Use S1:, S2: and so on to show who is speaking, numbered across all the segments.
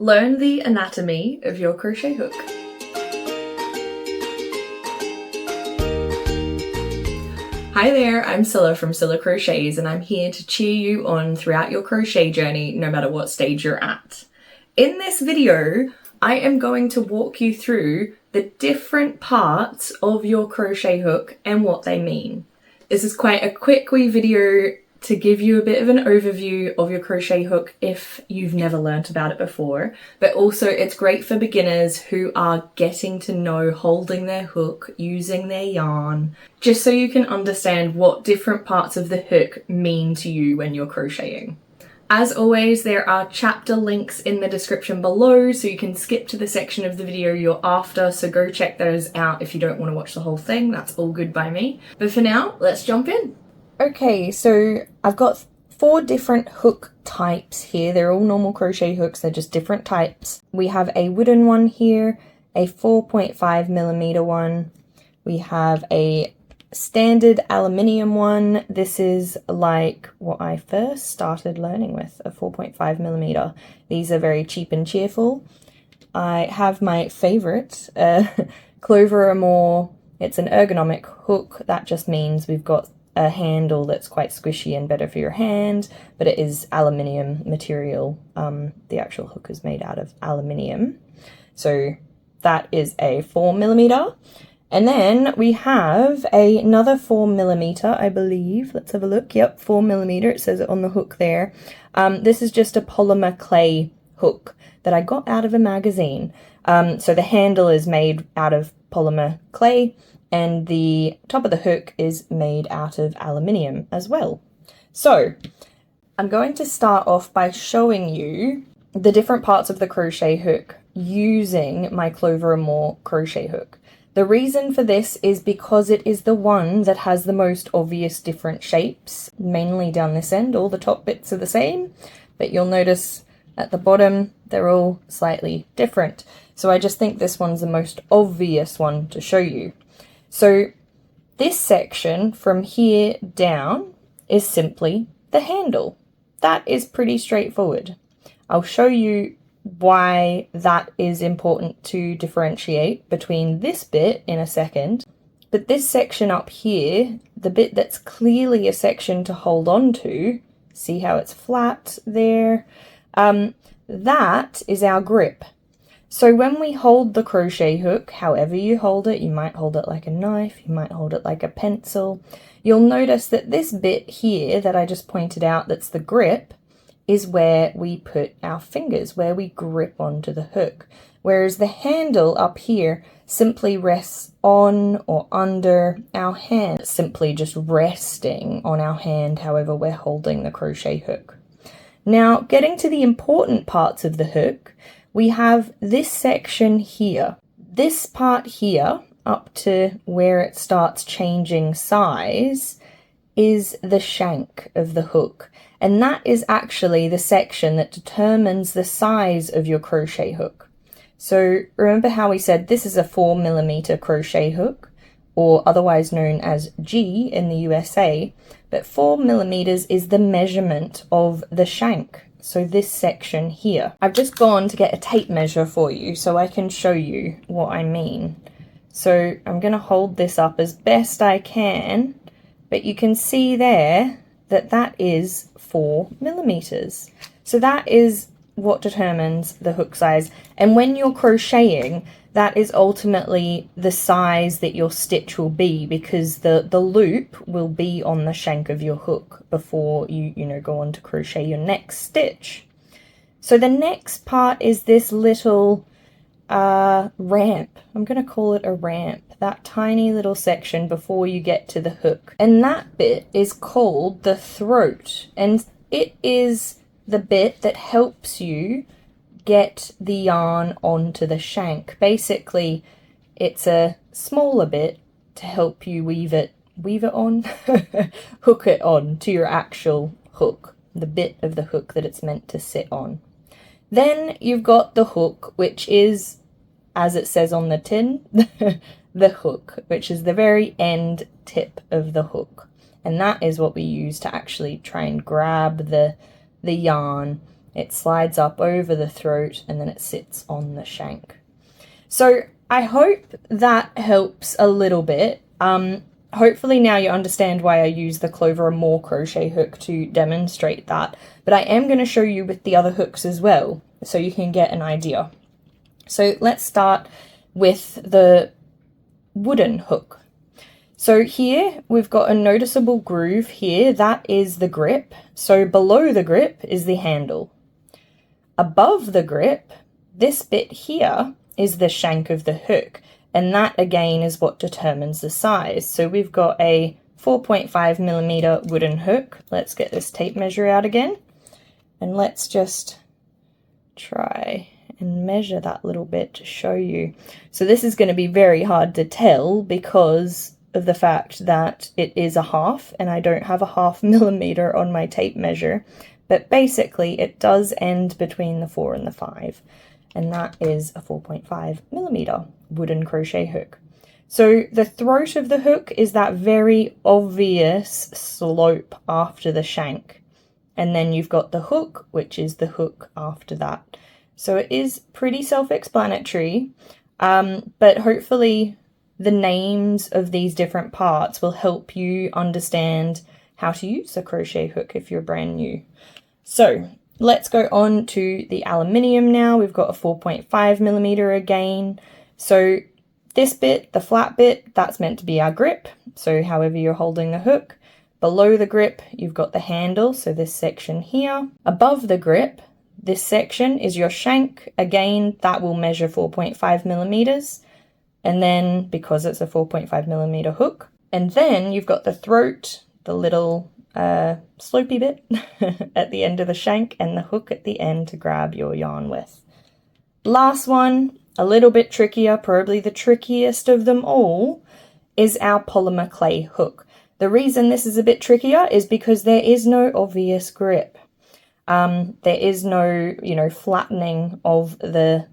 S1: Learn the anatomy of your crochet hook. Hi there, I'm Cilla from Cilla Crochets, and I'm here to cheer you on throughout your crochet journey, no matter what stage you're at. In this video, I am going to walk you through the different parts of your crochet hook and what they mean. This is quite a quick wee video to give you a bit of an overview of your crochet hook if you've never learnt about it before, but also it's great for beginners who are getting to know holding their hook, using their yarn, just so you can understand what different parts of the hook mean to you when you're crocheting. As always, there are chapter links in the description below, so you can skip to the section of the video you're after, so go check those out if you don't want to watch the whole thing. That's all good by me. But for now, let's jump in. Okay, so I've got 4 different hook types here. They're all normal crochet hooks, they're just different types. We have a wooden one here, a 4.5mm one. We have a standard aluminium one. This is like what I first started learning with, a 4.5mm. These are very cheap and cheerful. I have my favorite, Clover Amore. It's an ergonomic hook. That just means we've got a handle that's quite squishy and better for your hand, but it is aluminium material. The actual hook is made out of aluminium. So that is a 4mm. And then we have another 4mm, I believe. Let's have a look. Yep, 4mm. It says it on the hook there. This is just a polymer clay hook that I got out of a magazine. So the handle is made out of polymer clay, and the top of the hook is made out of aluminium as well. So I'm going to start off by showing you the different parts of the crochet hook using my Clover Amore crochet hook. The reason for this is because it is the one that has the most obvious different shapes, mainly down this end. All the top bits are the same, but you'll notice at the bottom they're all slightly different. So I just think this one's the most obvious one to show you. So this section from here down is simply the handle. That is pretty straightforward. I'll show you why that is important to differentiate between this bit in a second. But this section up here, the bit that's clearly a section to hold on to, see how it's flat there? That is our grip. So when we hold the crochet hook, however you hold it, you might hold it like a knife, you might hold it like a pencil, you'll notice that this bit here that I just pointed out that's the grip is where we put our fingers, where we grip onto the hook. Whereas the handle up here simply rests on or under our hand, simply just resting on our hand however we're holding the crochet hook. Now, getting to the important parts of the hook, we have this section here. This part here, up to where it starts changing size, is the shank of the hook. And that is actually the section that determines the size of your crochet hook. So remember how we said this is a 4mm crochet hook, or otherwise known as G in the USA, but 4mm is the measurement of the shank. So this section here. I've just gone to get a tape measure for you so I can show you what I mean. So I'm going to hold this up as best I can, but you can see there that that is 4mm. So that is what determines the hook size. And when you're crocheting, that is ultimately the size that your stitch will be, because the loop will be on the shank of your hook before you go on to crochet your next stitch. So the next part is this little ramp. I'm going to call it a ramp. That tiny little section before you get to the hook. And that bit is called the throat. And it is the bit that helps you get the yarn onto the shank. Basically, it's a smaller bit to help you weave it on, hook it on to your actual hook, the bit of the hook that it's meant to sit on. Then you've got the hook, which is, as it says on the tin, the hook, which is the very end tip of the hook. And that is what we use to actually try and grab the yarn it slides up over the throat and then it sits on the shank. So I hope that helps a little bit. Hopefully now you understand why I use the Clover & More crochet hook to demonstrate that, but I am going to show you with the other hooks as well, so you can get an idea. So let's start with the wooden hook. So here we've got a noticeable groove here, that is the grip. So below the grip is the handle. Above the grip, this bit here is the shank of the hook. And that again is what determines the size. So we've got a 4.5mm wooden hook. Let's get this tape measure out again. And let's just try and measure that little bit to show you. So this is going to be very hard to tell because of the fact that it is a half and I don't have a 0.5mm on my tape measure. But basically it does end between the 4 and the 5. And that is a 4.5mm wooden crochet hook. So the throat of the hook is that very obvious slope after the shank. And then you've got the hook, which is the hook after that. So it is pretty self-explanatory, but hopefully the names of these different parts will help you understand how to use a crochet hook if you're brand new. So let's go on to the aluminium now. We've got a 4.5mm again. So this bit, the flat bit, that's meant to be our grip. So however you're holding the hook. Below the grip, you've got the handle, so this section here. Above the grip, this section is your shank. Again, that will measure 4.5mm. And then, because it's a 4.5mm hook. And then you've got the throat, the little slopey bit at the end of the shank, and the hook at the end to grab your yarn with. Last one, a little bit trickier, probably the trickiest of them all, is our polymer clay hook. The reason this is a bit trickier is because there is no obvious grip. There is no, flattening of the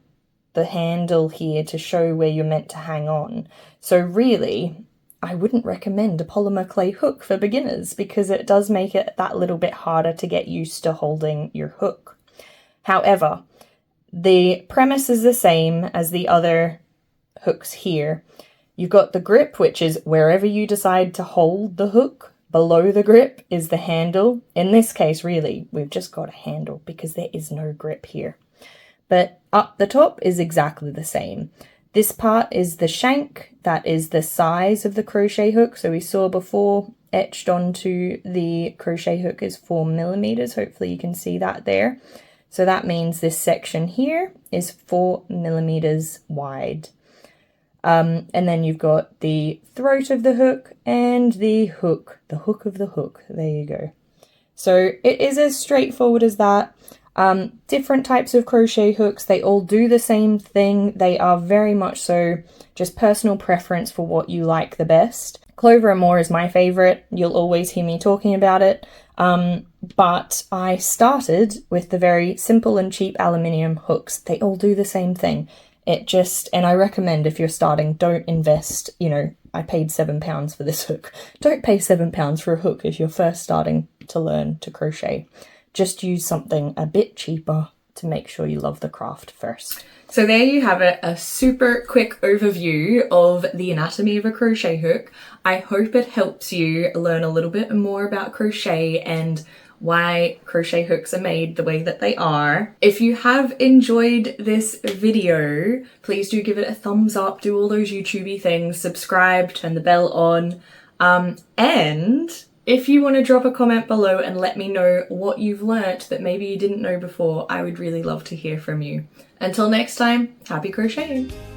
S1: handle here to show where you're meant to hang on. So really, I wouldn't recommend a polymer clay hook for beginners because it does make it that little bit harder to get used to holding your hook. However, the premise is the same as the other hooks here. You've got the grip, which is wherever you decide to hold the hook. Below the grip is the handle. In this case, really, we've just got a handle because there is no grip here. But up the top is exactly the same. This part is the shank, that is the size of the crochet hook. So we saw before, etched onto the crochet hook is 4mm. Hopefully you can see that there. So that means this section here is 4mm wide. And then you've got the throat of the hook and the hook of the hook. There you go. So it is as straightforward as that. Different types of crochet hooks, they all do the same thing. They are very much so just personal preference for what you like the best. Clover & More is my favorite. You'll always hear me talking about it. But I started with the very simple and cheap aluminium hooks. They all do the same thing. And I recommend if you're starting, don't invest, I paid £7 for this hook. Don't pay £7 for a hook if you're first starting to learn to crochet. Just use something a bit cheaper to make sure you love the craft first. So there you have it, a super quick overview of the anatomy of a crochet hook. I hope it helps you learn a little bit more about crochet and why crochet hooks are made the way that they are. If you have enjoyed this video, please do give it a thumbs up, do all those YouTubey things, subscribe, turn the bell on, and if you want to drop a comment below and let me know what you've learnt that maybe you didn't know before, I would really love to hear from you. Until next time, happy crocheting!